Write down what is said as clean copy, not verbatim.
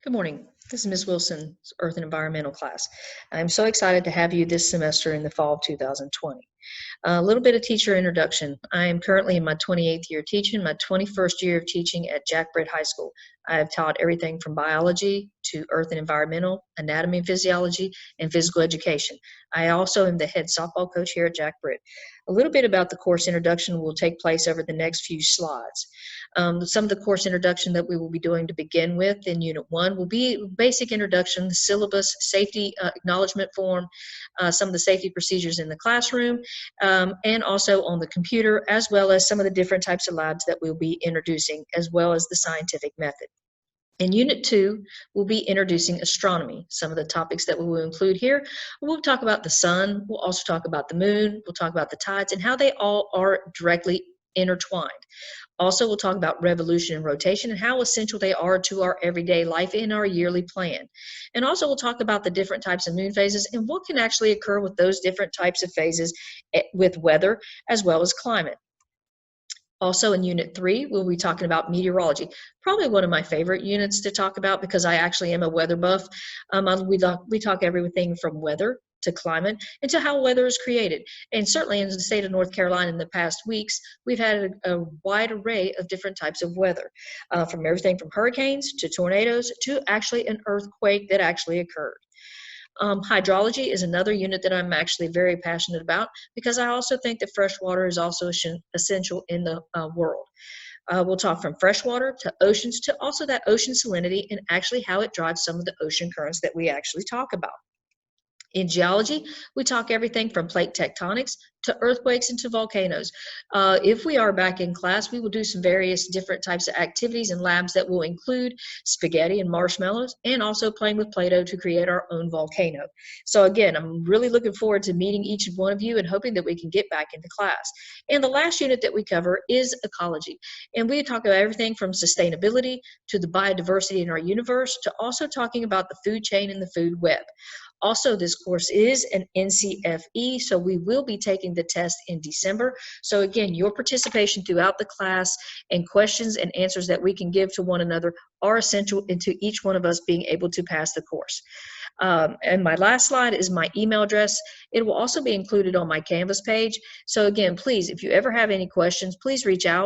Good morning. This is Ms. Wilson's Earth and Environmental class. I'm so excited to have you this semester in the fall of 2020. A little bit of teacher introduction. I am currently in my 28th year teaching, my 21st year of teaching at Jack Britt High School. I have taught everything from biology to earth and environmental, anatomy and physiology, and physical education. I also am the head softball coach here at Jack Britt. A little bit about the course introduction will take place over the next few slides. Some of the course introduction that we will be doing to begin with in Unit 1 will be basic introduction, the syllabus, safety acknowledgement form, some of the safety procedures in the classroom, and also on the computer, as well as some of the different types of labs that we'll be introducing, as well as the scientific method. In Unit 2, we'll be introducing astronomy. Some of the topics that we will include here, we'll talk about the sun, we'll also talk about the moon, we'll talk about the tides, and how they all are directly intertwined. Also, we'll talk about revolution and rotation and how essential they are to our everyday life in our yearly plan. And also, we'll talk about the different types of moon phases and what can actually occur with those different types of phases with weather as well as climate. Also in Unit 3, we'll be talking about meteorology, probably one of my favorite units to talk about because I actually am a weather buff. We talk everything from weather to climate and to how weather is created. And certainly in the state of North Carolina in the past weeks, we've had a wide array of different types of weather, from everything from hurricanes to tornadoes to actually an earthquake that actually occurred. Hydrology is another unit that I'm actually very passionate about because I also think that fresh water is also essential in the world. We'll talk from freshwater to oceans to also that ocean salinity and actually how it drives some of the ocean currents that we actually talk about. In geology, we talk everything from plate tectonics to earthquakes and to volcanoes. If we are back in class, we will do some various different types of activities and labs that will include spaghetti and marshmallows and also playing with Play-Doh to create our own volcano. So again, I'm really looking forward to meeting each one of you and hoping that we can get back into class. And the last unit that we cover is ecology. And we talk about everything from sustainability to the biodiversity in our universe to also talking about the food chain and the food web. Also, this course is an NCFE, so we will be taking the test in December. So again, your participation throughout the class and questions and answers that we can give to one another are essential into each one of us being able to pass the course. And my last slide is my email address. It will also be included on my Canvas page. So again, please, if you ever have any questions, please reach out.